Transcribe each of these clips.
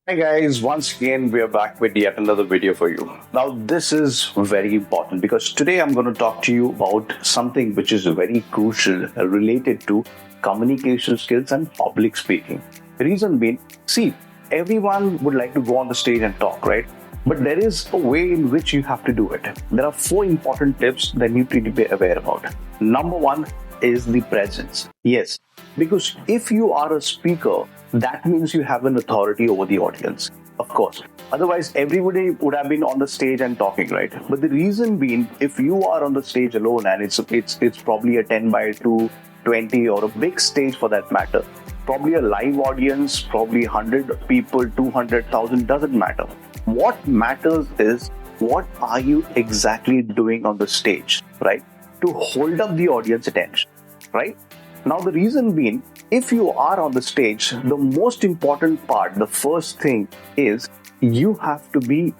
Hi guys, once again we are back with yet another video for you. Now this is very important because today I'm going to talk to you about something which is very crucial related to communication skills and public speaking. The reason being, see, everyone would like to go on the stage and talk, right? But there is a way in which you have to do it. There are 4 important tips that you need to be aware about. Number 1 is the presence. Yes, because if you are a speaker, that means you have an authority over the audience. Of course. Otherwise, everybody would have been on the stage and talking, right? But the reason being, if you are on the stage alone and it's probably a 10 by 2, 20 or a big stage for that matter, probably a live audience, probably 100 people, 200,000, doesn't matter. What matters is what are you exactly doing on the stage, right? To hold up the audience attention, right? Now, the reason being, if you are on the stage, the most important part, the first thing is you have to be,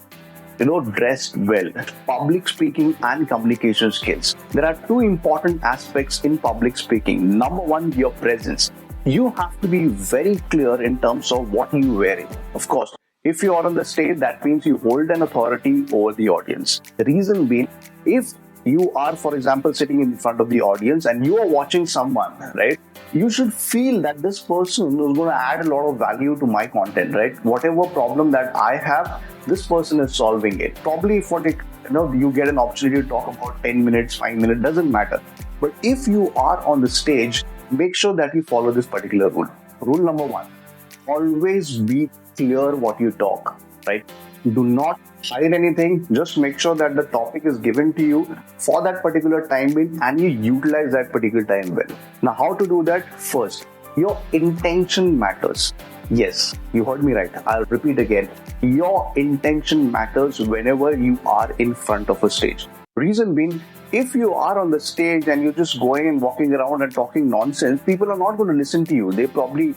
dressed well. Public speaking and communication skills. There are 2 important aspects in public speaking. Number 1, your presence. You have to be very clear in terms of what you're wearing. Of course, if you are on the stage, that means you hold an authority over the audience. The reason being, if you are, for example, sitting in front of the audience and you are watching someone, right? You should feel that this person is going to add a lot of value to my content, right? Whatever problem that I have, this person is solving it. Probably for you get an opportunity to talk about 10 minutes, 5 minutes, doesn't matter. But if you are on the stage, make sure that you follow this particular rule. Rule number 1, always be clear what you talk, right? Do not hide anything. Just make sure that the topic is given to you for that particular time being and you utilize that particular time well. Now, how to do that? First, your intention matters. Yes, you heard me right. I'll repeat again. Your intention matters whenever you are in front of a stage. Reason being, if you are on the stage and you're just going and walking around and talking nonsense, people are not going to listen to you. They probably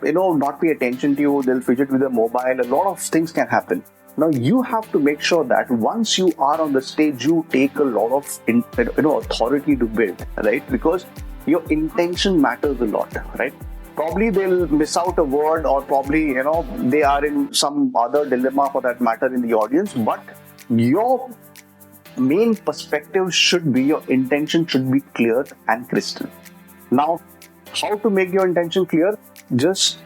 not pay attention to you, they'll fidget with their mobile, a lot of things can happen. Now you have to make sure that once you are on the stage, you take a lot of authority to build, right? Because your intention matters a lot, right? Probably they'll miss out a word or probably, they are in some other dilemma for that matter in the audience, but your main perspective should be, your intention should be clear and crystal. Now, how to make your intention clear? Just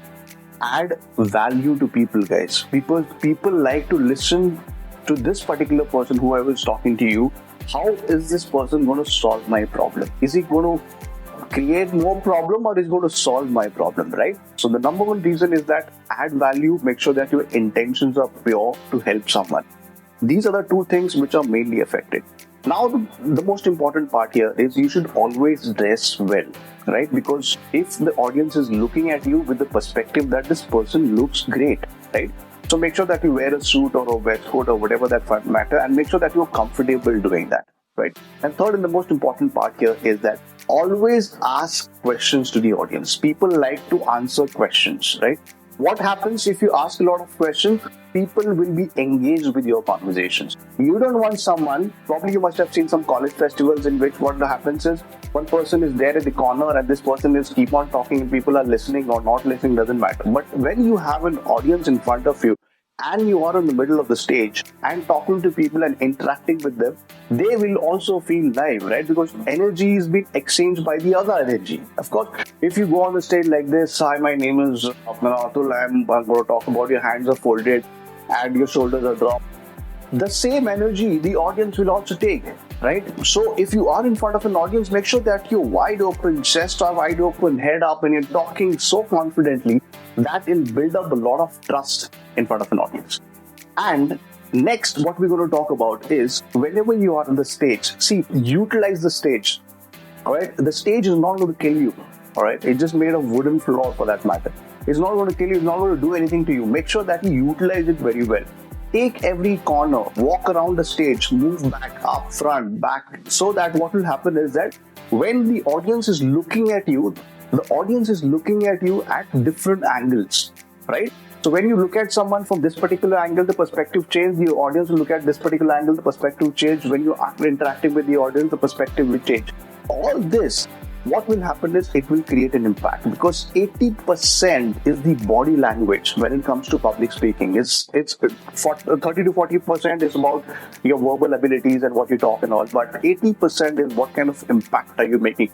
add value to people, guys. People like to listen to this particular person who I was talking to you. How is this person going to solve my problem? Is he going to create more problem or is he going to solve my problem, right? So the number 1 reason is that add value, make sure that your intentions are pure to help someone. These are the 2 things which are mainly affected. Now, the most important part here is you should always dress well, right? Because if the audience is looking at you with the perspective that this person looks great, right? So make sure that you wear a suit or a waistcoat or whatever that matter and make sure that you're comfortable doing that, right? And third and the most important part here is that always ask questions to the audience. People like to answer questions, right? What happens if you ask a lot of questions? People will be engaged with your conversations. You don't want someone, probably you must have seen some college festivals in which what happens is one person is there at the corner and this person is keep on talking and people are listening or not listening, doesn't matter. But when you have an audience in front of you and you are in the middle of the stage and talking to people and interacting with them, they will also feel live, right? Because energy is being exchanged by the other energy. Of course, if you go on the stage like this, hi, my name is Atul, I'm going to talk about your hands are folded and your shoulders are dropped. The same energy the audience will also take, right? So if you are in front of an audience, make sure that you're wide open, chest are wide open, head up, and you're talking so confidently that will build up a lot of trust in front of an audience. And next, what we're going to talk about is whenever you are on the stage, see, utilize the stage. All right, the stage is not going to kill you. All right, it's just made of wooden floor for that matter. It's not going to kill you. It's not going to do anything to you. Make sure that you utilize it very well. Take every corner, walk around the stage, move back, up, front, back, so that what will happen is that when the audience is looking at you, the audience is looking at you at different angles, right? So when you look at someone from this particular angle, the perspective change. The audience will look at this particular angle, the perspective change. When you are interacting with the audience, the perspective will change. All this what will happen is it will create an impact, because 80% is the body language when it comes to public speaking. It's 30 to 40% is about your verbal abilities and what you talk and all, but 80% is what kind of impact are you making.